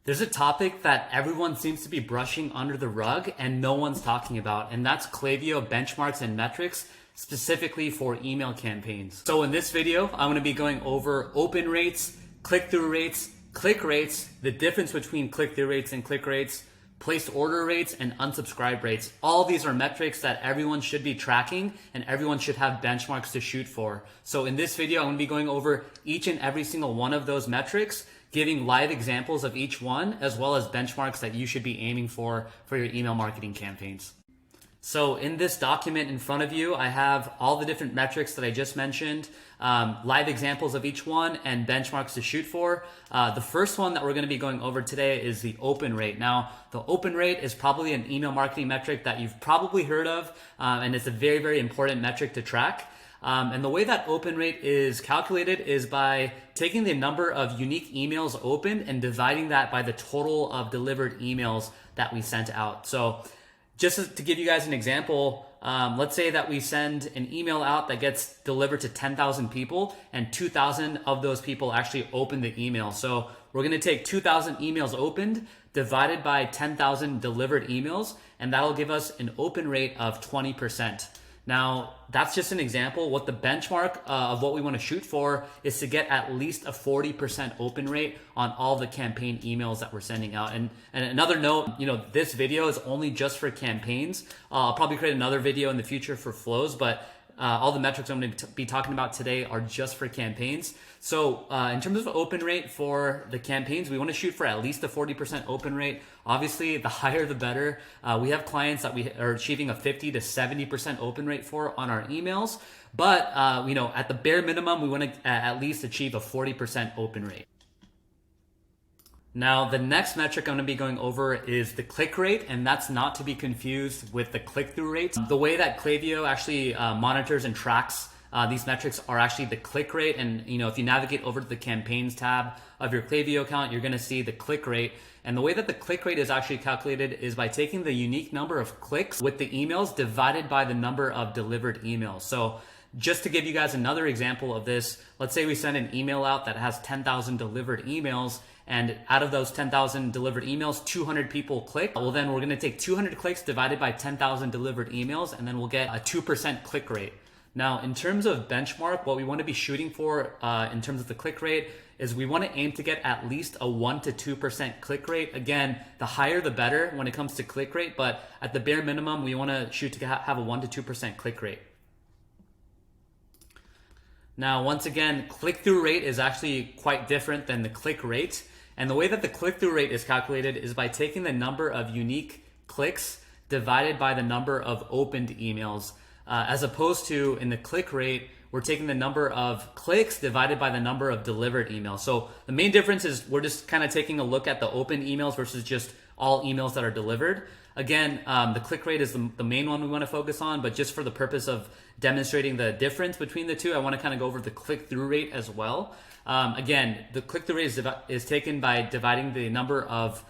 There's a topic that everyone seems to be brushing under the rug and no one's talking about, and that's Klaviyo benchmarks and metrics specifically for email campaigns. So in this video, I'm going to be going over open rates, click-through rates, click rates, the difference between click-through rates and click rates, placed order rates, and unsubscribe rates. All these are metrics that everyone should be tracking and everyone should have benchmarks to shoot for. So in this video, I'm going to be going over each and every single one of those metrics, giving live examples of each one, as well as benchmarks that you should be aiming for your email marketing campaigns. So in this document in front of you, I have all the different metrics that I just mentioned, live examples of each one, and benchmarks to shoot for. The first one that we're going to be going over today is the open rate. Now, the open rate is probably an email marketing metric that you've probably heard of, and it's a very, very important metric to track. And the way that open rate is calculated is by taking the number of unique emails opened and dividing that by the total of delivered emails that we sent out. So just to give you guys an example, let's say that we send an email out that gets delivered to 10,000 people and 2,000 of those people actually open the email. So we're going to take 2,000 emails opened divided by 10,000 delivered emails, and that'll give us an open rate of 20%. Now, that's just an example. What the benchmark of what we want to shoot for is to get at least a 40% open rate on all the campaign emails that we're sending out. And another note, this video is only just for campaigns. I'll probably create another video in the future for flows, but all the metrics I'm going to be talking about today are just for campaigns. So in terms of open rate for the campaigns, we want to shoot for at least a 40% open rate. Obviously, the higher the better. We have clients that we are achieving a 50 to 70% open rate for on our emails. But at the bare minimum, we want to at least achieve a 40% open rate. Now, the next metric I'm going to be going over is the click rate, and that's not to be confused with the click-through rate. The way that Klaviyo actually monitors and tracks these metrics are actually the click rate. And if you navigate over to the campaigns tab of your Klaviyo account, you're going to see the click rate. And the way that the click rate is actually calculated is by taking the unique number of clicks with the emails divided by the number of delivered emails. So just to give you guys another example of this, let's say we send an email out that has 10,000 delivered emails, and out of those 10,000 delivered emails, 200 people click. Well, then we're going to take 200 clicks divided by 10,000 delivered emails, and then we'll get a 2% click rate. Now, in terms of benchmark, what we want to be shooting for in terms of the click rate is we want to aim to get at least a 1 to 2% click rate. Again, the higher the better when it comes to click rate, but at the bare minimum, we want to shoot to have a 1 to 2% click rate. Now, once again, click-through rate is actually quite different than the click rate. And the way that the click-through rate is calculated is by taking the number of unique clicks divided by the number of opened emails. As opposed to in the click rate, we're taking the number of clicks divided by the number of delivered emails. So the main difference is we're just kind of taking a look at the open emails versus just all emails that are delivered. Again, the click rate is the main one we want to focus on, but just for the purpose of demonstrating the difference between the two, I want to kind of go over the click-through rate as well. Again, the click-through rate is taken by dividing the number of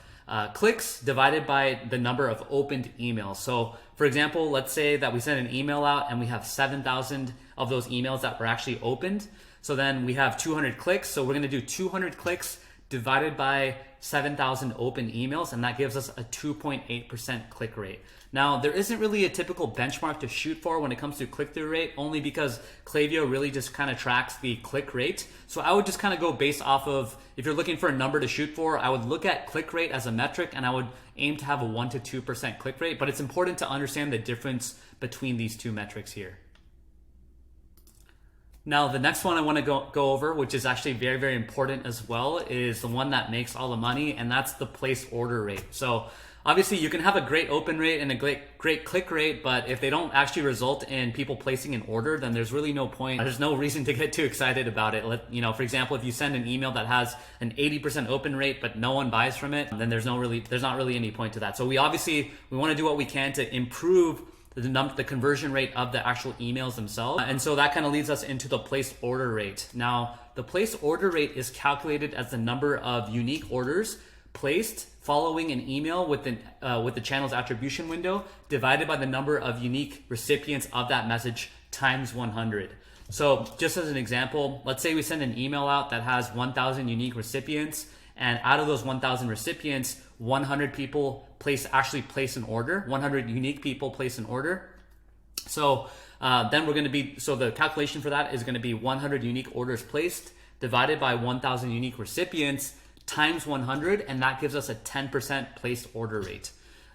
clicks divided by the number of opened emails. So for example, let's say that we send an email out and we have 7,000 of those emails that were actually opened. So then we have 200 clicks. So we're going to do 200 clicks divided by 7,000 open emails, and that gives us a 2.8% click rate. Now, there isn't really a typical benchmark to shoot for when it comes to click-through rate, only because Klaviyo really just kind of tracks the click rate. So I would just kind of go based off of, if you're looking for a number to shoot for, I would look at click rate as a metric, and I would aim to have a 1 to 2% click rate. But it's important to understand the difference between these two metrics here. Now, the next one I want to go over, which is actually very, very important as well, is the one that makes all the money, and that's the place order rate. So obviously you can have a great open rate and a great click rate, but if they don't actually result in people placing an order, then there's really no point. There's no reason to get too excited about it. For example, if you send an email that has an 80% open rate, but no one buys from it, then there's not really any point to that. So we want to do what we can to improve the conversion rate of the actual emails themselves. And so that kind of leads us into the placed order rate. Now, the placed order rate is calculated as the number of unique orders placed following an email with the channel's attribution window divided by the number of unique recipients of that message times 100. So just as an example, let's say we send an email out that has 1,000 unique recipients And out of those 1,000 recipients, 100 people actually place an order. 100 unique people place an order. So then we're going to be, so the calculation for that is going to be 100 unique orders placed divided by 1,000 unique recipients times 100, and that gives us a 10% placed order rate.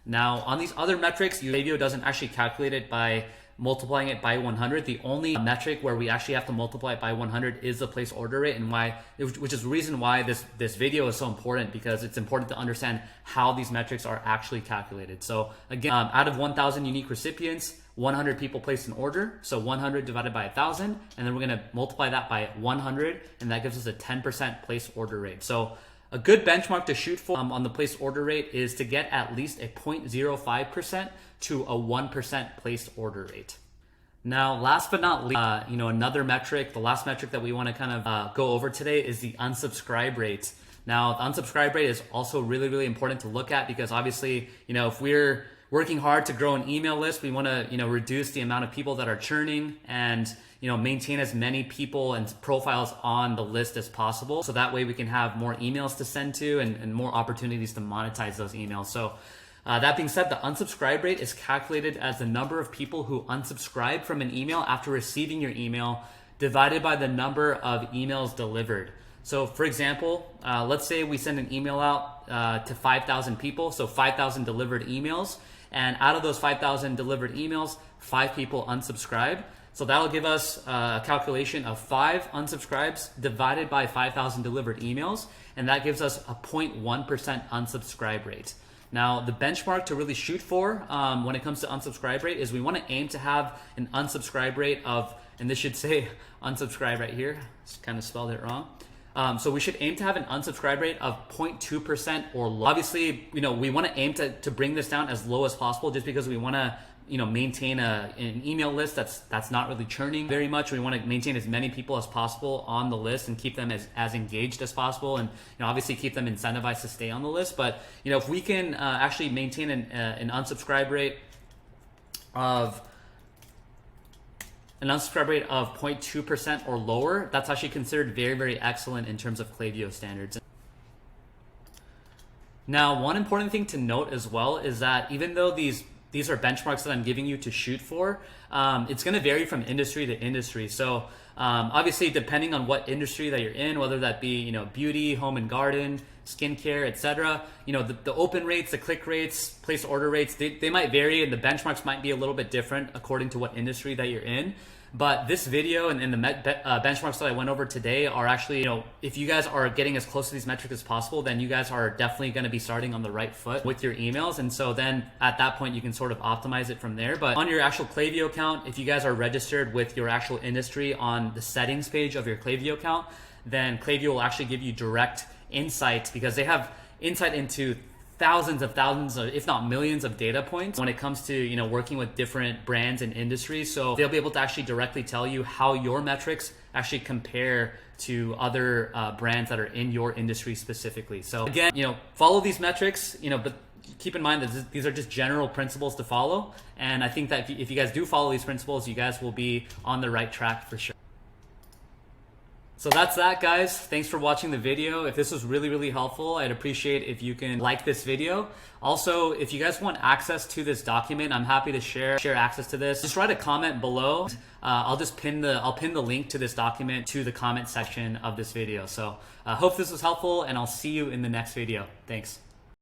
Now, on these other metrics, Klaviyo doesn't actually calculate it by multiplying it by 100. The only metric where we actually have to multiply it by 100 is the place order rate, and which is the reason why this video is so important, because it's important to understand how these metrics are actually calculated. So again, out of 1,000 unique recipients, 100 people placed an order, so 100 divided by 1,000, and then we're going to multiply that by 100, and that gives us a 10% place order rate. So a good benchmark to shoot for on the place order rate is to get at least a 0.05% to a 1% placed order rate. Now, last but not least, another metric, the last metric that we want to kind of go over today is the unsubscribe rate. Now, the unsubscribe rate is also really, really important to look at, because obviously, if we're working hard to grow an email list, we want to, reduce the amount of people that are churning and, maintain as many people and profiles on the list as possible. So that way we can have more emails to send to and more opportunities to monetize those emails. So that being said, the unsubscribe rate is calculated as the number of people who unsubscribe from an email after receiving your email divided by the number of emails delivered. So for example, let's say we send an email out to 5,000 people, so 5,000 delivered emails. And out of those 5,000 delivered emails, 5 people unsubscribe. So that'll give us a calculation of 5 unsubscribes divided by 5,000 delivered emails. And that gives us a 0.1% unsubscribe rate. Now, the benchmark to really shoot for when it comes to unsubscribe rate is we want to aim to have an unsubscribe rate of, and this should say unsubscribe right here, just kind of spelled it wrong. So we should aim to have an unsubscribe rate of 0.2% or low. Obviously, we want to aim to bring this down as low as possible, just because we want to, maintain an email list that's not really churning very much. We want to maintain as many people as possible on the list and keep them as engaged as possible, and obviously keep them incentivized to stay on the list. But if we can actually maintain an unsubscribe rate of 0.2% or lower, that's actually considered very, very excellent in terms of Klaviyo standards. Now, one important thing to note as well is that even though these are benchmarks that I'm giving you to shoot for, it's going to vary from industry to industry. So obviously, depending on what industry that you're in, whether that be beauty, home and garden, skincare, etc., the open rates, the click rates, place order rates, they might vary, and the benchmarks might be a little bit different according to what industry that you're in. But this video and the benchmarks that I went over today are actually, if you guys are getting as close to these metrics as possible, then you guys are definitely going to be starting on the right foot with your emails. And so then at that point, you can sort of optimize it from there. But on your actual Klaviyo account, if you guys are registered with your actual industry on the settings page of your Klaviyo account, then Klaviyo will actually give you direct insights, because they have insight into thousands of, if not millions of data points when it comes to working with different brands and industries. So they'll be able to actually directly tell you how your metrics actually compare to other brands that are in your industry specifically. So again, follow these metrics, but keep in mind that these are just general principles to follow. And I think that if you guys do follow these principles, you guys will be on the right track for sure. So that's that, guys. Thanks for watching the video. If this was really, really helpful, I'd appreciate if you can like this video. Also, if you guys want access to this document, I'm happy to share access to this. Just write a comment below. I'll pin the link to this document to the comment section of this video. So hope this was helpful, and I'll see you in the next video. Thanks.